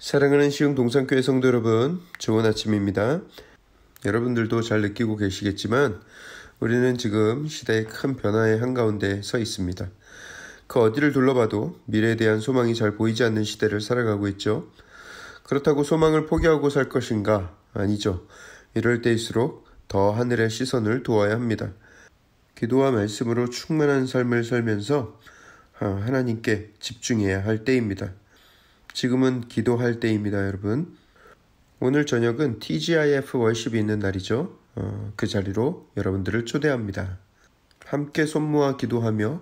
사랑하는 시흥동산교회 성도 여러분, 좋은 아침입니다. 여러분들도 잘 느끼고 계시겠지만 우리는 지금 시대의 큰 변화의 한가운데 서 있습니다. 그 어디를 둘러봐도 미래에 대한 소망이 잘 보이지 않는 시대를 살아가고 있죠. 그렇다고 소망을 포기하고 살 것인가? 아니죠. 이럴 때일수록 더 하늘의 시선을 두어야 합니다. 기도와 말씀으로 충만한 삶을 살면서 하나님께 집중해야 할 때입니다. 지금은 기도할 때입니다, 여러분. 오늘 저녁은 TGIF 월십이 있는 날이죠. 그 자리로 여러분들을 초대합니다. 함께 손 모아 기도하며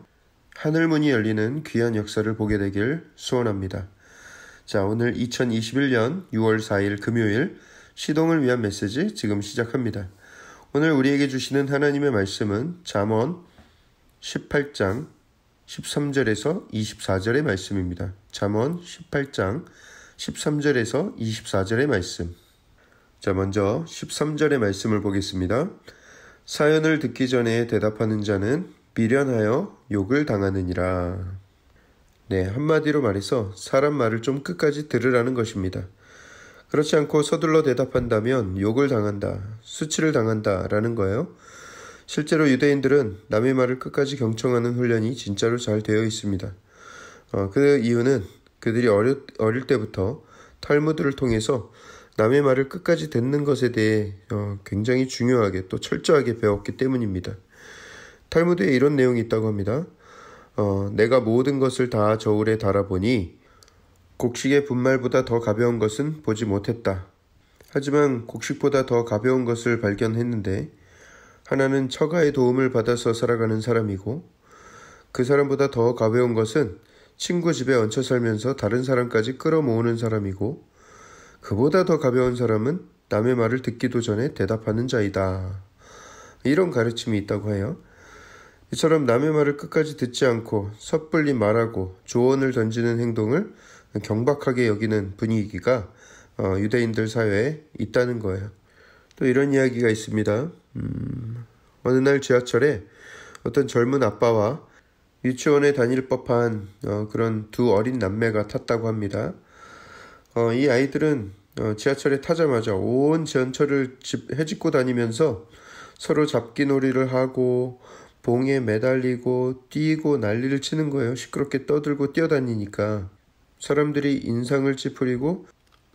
하늘문이 열리는 귀한 역사를 보게 되길 소원합니다. 자, 오늘 2021년 6월 4일 금요일 시동을 위한 메시지 지금 시작합니다. 오늘 우리에게 주시는 하나님의 말씀은 잠언 18장 13절에서 24절의 말씀입니다. 잠언 18장 13절에서 24절의 말씀. 자, 먼저 13절의 말씀을 보겠습니다. 사연을 듣기 전에 대답하는 자는 미련하여 욕을 당하느니라. 네, 한마디로 말해서 사람 말을 좀 끝까지 들으라는 것입니다. 그렇지 않고 서둘러 대답한다면 욕을 당한다, 수치를 당한다 라는 거예요. 실제로 유대인들은 남의 말을 끝까지 경청하는 훈련이 진짜로 잘 되어 있습니다. 그 이유는 그들이 어릴 때부터 탈무드를 통해서 남의 말을 끝까지 듣는 것에 대해 굉장히 중요하게 또 철저하게 배웠기 때문입니다. 탈무드에 이런 내용이 있다고 합니다. 내가 모든 것을 다 저울에 달아보니 곡식의 분말보다 더 가벼운 것은 보지 못했다. 하지만 곡식보다 더 가벼운 것을 발견했는데 하나는 처가의 도움을 받아서 살아가는 사람이고 그 사람보다 더 가벼운 것은 친구 집에 얹혀 살면서 다른 사람까지 끌어모으는 사람이고 그보다 더 가벼운 사람은 남의 말을 듣기도 전에 대답하는 자이다. 이런 가르침이 있다고 해요. 이처럼 남의 말을 끝까지 듣지 않고 섣불리 말하고 조언을 던지는 행동을 경박하게 여기는 분위기가 유대인들 사회에 있다는 거예요. 또 이런 이야기가 있습니다. 어느 날 지하철에 어떤 젊은 아빠와 유치원에 다닐 법한 그런 두 어린 남매가 탔다고 합니다. 이 아이들은 지하철에 타자마자 온 지하철을 헤집고 다니면서 서로 잡기놀이를 하고 봉에 매달리고 뛰고 난리를 치는 거예요. 시끄럽게 떠들고 뛰어다니니까 사람들이 인상을 찌푸리고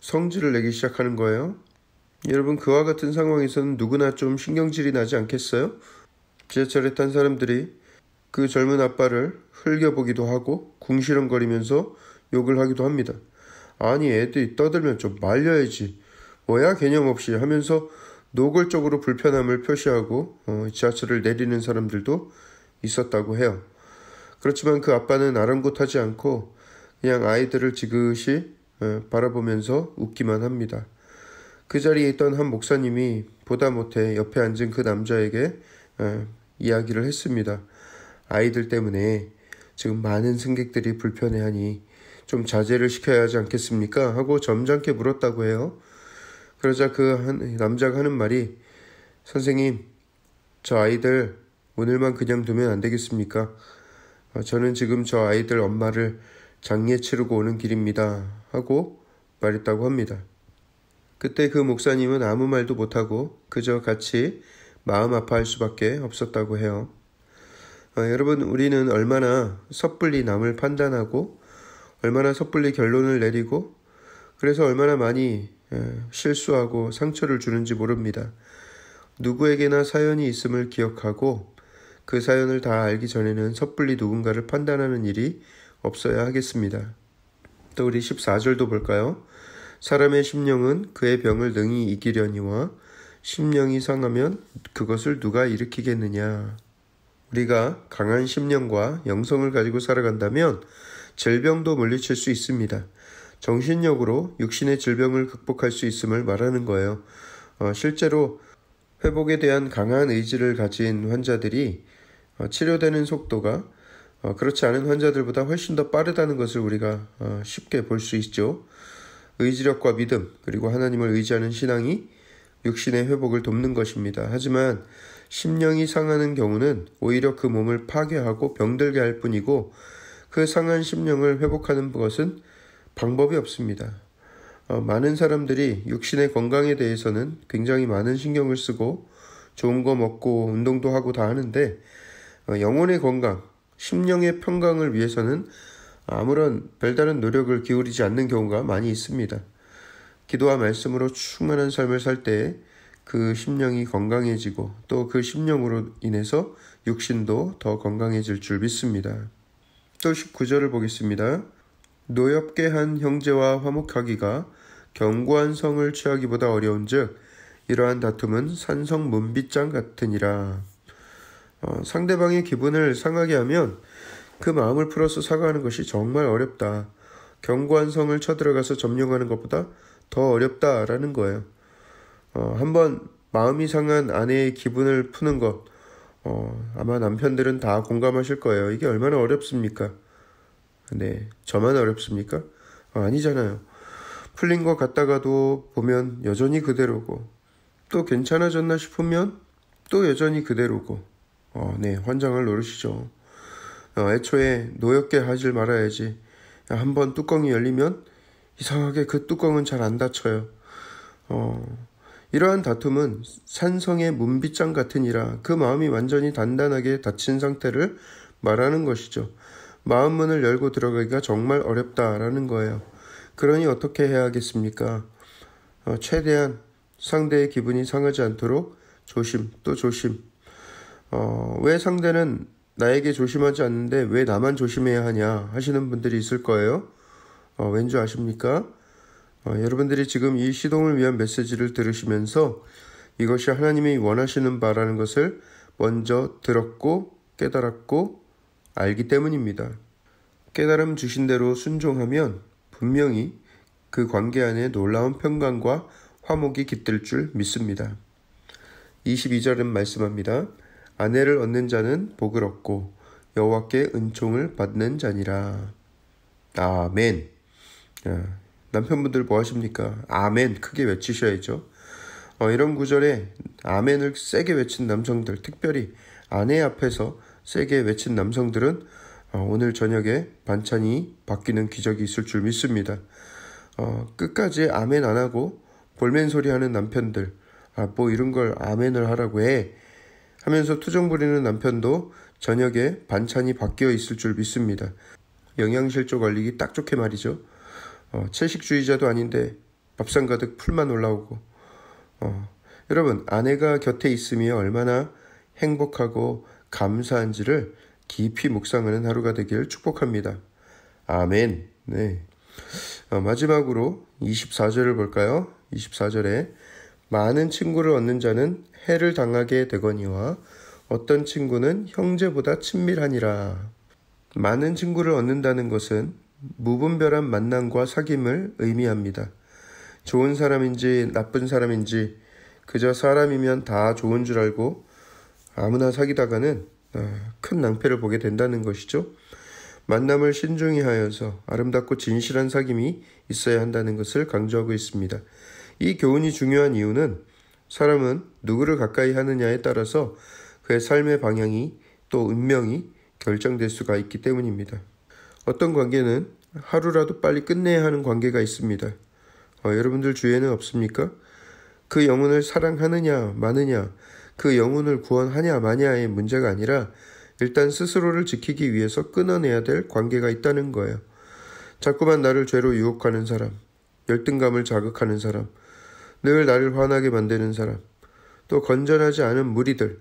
성질을 내기 시작하는 거예요. 여러분, 그와 같은 상황에서는 누구나 좀 신경질이 나지 않겠어요? 지하철에 탄 사람들이 그 젊은 아빠를 흘겨보기도 하고 궁시렁거리면서 욕을 하기도 합니다. 아니, 애들이 떠들면 좀 말려야지. 뭐야 개념 없이 하면서 노골적으로 불편함을 표시하고 지하철을 내리는 사람들도 있었다고 해요. 그렇지만 그 아빠는 아랑곳하지 않고 그냥 아이들을 지그시 바라보면서 웃기만 합니다. 그 자리에 있던 한 목사님이 보다 못해 옆에 앉은 그 남자에게 이야기를 했습니다. 아이들 때문에 지금 많은 승객들이 불편해하니 좀 자제를 시켜야 하지 않겠습니까? 하고 점잖게 물었다고 해요. 그러자 그 남자가 하는 말이, 선생님, 저 아이들 오늘만 그냥 두면 안 되겠습니까? 저는 지금 저 아이들 엄마를 장례 치르고 오는 길입니다. 하고 말했다고 합니다. 그때 그 목사님은 아무 말도 못하고 그저 같이 마음 아파할 수밖에 없었다고 해요. 여러분, 우리는 얼마나 섣불리 남을 판단하고 얼마나 섣불리 결론을 내리고 그래서 얼마나 많이 실수하고 상처를 주는지 모릅니다. 누구에게나 사연이 있음을 기억하고 그 사연을 다 알기 전에는 섣불리 누군가를 판단하는 일이 없어야 하겠습니다. 또 우리 14절도 볼까요? 사람의 심령은 그의 병을 능히 이기려니와 심령이 상하면 그것을 누가 일으키겠느냐. 우리가 강한 심령과 영성을 가지고 살아간다면 질병도 물리칠 수 있습니다. 정신력으로 육신의 질병을 극복할 수 있음을 말하는 거예요. 실제로 회복에 대한 강한 의지를 가진 환자들이 치료되는 속도가 그렇지 않은 환자들보다 훨씬 더 빠르다는 것을 우리가 쉽게 볼 수 있죠. 의지력과 믿음, 그리고 하나님을 의지하는 신앙이 육신의 회복을 돕는 것입니다. 하지만 심령이 상하는 경우는 오히려 그 몸을 파괴하고 병들게 할 뿐이고 그 상한 심령을 회복하는 것은 방법이 없습니다. 많은 사람들이 육신의 건강에 대해서는 굉장히 많은 신경을 쓰고 좋은 거 먹고 운동도 하고 다 하는데 영혼의 건강, 심령의 평강을 위해서는 아무런 별다른 노력을 기울이지 않는 경우가 많이 있습니다. 기도와 말씀으로 충만한 삶을 살 때 그 심령이 건강해지고 또 그 심령으로 인해서 육신도 더 건강해질 줄 믿습니다. 또 19절을 보겠습니다. 노엽게 한 형제와 화목하기가 견고한 성을 취하기보다 어려운즉 이러한 다툼은 산성 문빗장 같으니라. 상대방의 기분을 상하게 하면 그 마음을 풀어서 사과하는 것이 정말 어렵다. 견고한 성을 쳐들어가서 점령하는 것보다 더 어렵다라는 거예요. 한번 마음이 상한 아내의 기분을 푸는 것, 아마 남편들은 다 공감하실 거예요. 이게 얼마나 어렵습니까? 네, 저만 어렵습니까? 아니잖아요. 풀린 것 같다가도 보면 여전히 그대로고, 또 괜찮아졌나 싶으면 또 여전히 그대로고, 네, 환장할 노릇이죠. 애초에 노엽게 하질 말아야지. 한번 뚜껑이 열리면 이상하게 그 뚜껑은 잘 안 닫혀요. 이러한 다툼은 산성의 문빗장 같으니라. 그 마음이 완전히 단단하게 닫힌 상태를 말하는 것이죠. 마음 문을 열고 들어가기가 정말 어렵다라는 거예요. 그러니 어떻게 해야 하겠습니까? 최대한 상대의 기분이 상하지 않도록 조심 또 조심. 왜 상대는 나에게 조심하지 않는데 왜 나만 조심해야 하냐 하시는 분들이 있을 거예요. 왠지 아십니까? 여러분들이 지금 이 시동을 위한 메시지를 들으시면서 이것이 하나님이 원하시는 바라는 것을 먼저 들었고 깨달았고 알기 때문입니다. 깨달음 주신 대로 순종하면 분명히 그 관계 안에 놀라운 평강과 화목이 깃들 줄 믿습니다. 22절은 말씀합니다. 아내를 얻는 자는 복을 얻고 여호와께 은총을 받는 자니라. 아멘. 남편분들 뭐 하십니까? 아멘 크게 외치셔야죠. 이런 구절에 아멘을 세게 외친 남성들, 특별히 아내 앞에서 세게 외친 남성들은 오늘 저녁에 반찬이 바뀌는 기적이 있을 줄 믿습니다. 끝까지 아멘 안 하고 볼멘 소리 하는 남편들, 뭐 이런 걸 아멘을 하라고 해 하면서 투정 부리는 남편도 저녁에 반찬이 바뀌어 있을 줄 믿습니다. 영양실조 걸리기 딱 좋게 말이죠. 채식주의자도 아닌데 밥상 가득 풀만 올라오고. 여러분, 아내가 곁에 있으며 얼마나 행복하고 감사한지를 깊이 묵상하는 하루가 되길 축복합니다. 아멘. 네. 마지막으로 24절을 볼까요? 24절에 많은 친구를 얻는 자는 해를 당하게 되거니와 어떤 친구는 형제보다 친밀하니라. 많은 친구를 얻는다는 것은 무분별한 만남과 사귐을 의미합니다. 좋은 사람인지 나쁜 사람인지 그저 사람이면 다 좋은 줄 알고 아무나 사귀다가는 큰 낭패를 보게 된다는 것이죠. 만남을 신중히 하여서 아름답고 진실한 사귐이 있어야 한다는 것을 강조하고 있습니다. 이 교훈이 중요한 이유는 사람은 누구를 가까이 하느냐에 따라서 그의 삶의 방향이 또 운명이 결정될 수가 있기 때문입니다. 어떤 관계는 하루라도 빨리 끝내야 하는 관계가 있습니다. 여러분들 주위에는 없습니까? 그 영혼을 사랑하느냐 마느냐, 그 영혼을 구원하냐 마냐의 문제가 아니라 일단 스스로를 지키기 위해서 끊어내야 될 관계가 있다는 거예요. 자꾸만 나를 죄로 유혹하는 사람, 열등감을 자극하는 사람, 늘 나를 화나게 만드는 사람, 또 건전하지 않은 무리들,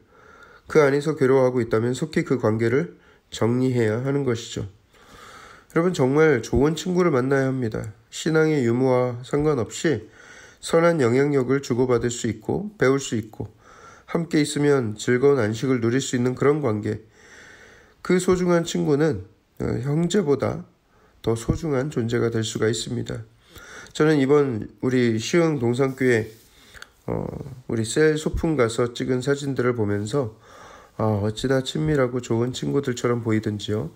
그 안에서 괴로워하고 있다면 속히 그 관계를 정리해야 하는 것이죠. 여러분, 정말 좋은 친구를 만나야 합니다. 신앙의 유무와 상관없이 선한 영향력을 주고받을 수 있고 배울 수 있고 함께 있으면 즐거운 안식을 누릴 수 있는 그런 관계. 그 소중한 친구는 형제보다 더 소중한 존재가 될 수가 있습니다. 저는 이번 우리 시흥 동산교회 우리 셀 소풍 가서 찍은 사진들을 보면서 어찌나 친밀하고 좋은 친구들처럼 보이든지요.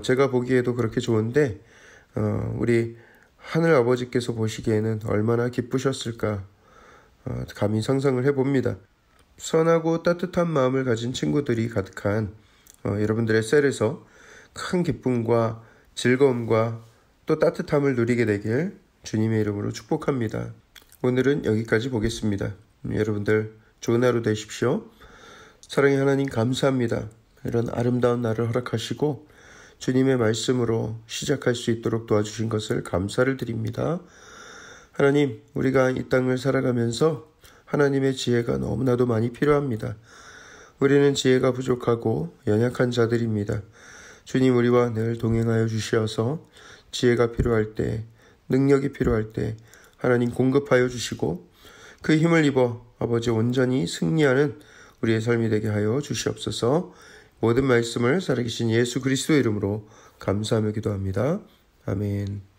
제가 보기에도 그렇게 좋은데 우리 하늘 아버지께서 보시기에는 얼마나 기쁘셨을까 감히 상상을 해봅니다. 선하고 따뜻한 마음을 가진 친구들이 가득한 여러분들의 셀에서 큰 기쁨과 즐거움과 또 따뜻함을 누리게 되길 주님의 이름으로 축복합니다. 오늘은 여기까지 보겠습니다. 여러분들 좋은 하루 되십시오. 사랑의 하나님 감사합니다. 이런 아름다운 날을 허락하시고 주님의 말씀으로 시작할 수 있도록 도와주신 것을 감사를 드립니다. 하나님, 우리가 이 땅을 살아가면서 하나님의 지혜가 너무나도 많이 필요합니다. 우리는 지혜가 부족하고 연약한 자들입니다. 주님, 우리와 늘 동행하여 주시어서 지혜가 필요할 때, 능력이 필요할 때 하나님 공급하여 주시고 그 힘을 입어 아버지 온전히 승리하는 우리의 삶이 되게 하여 주시옵소서. 모든 말씀을 살아계신 예수 그리스도의 이름으로 감사하며 기도합니다. 아멘.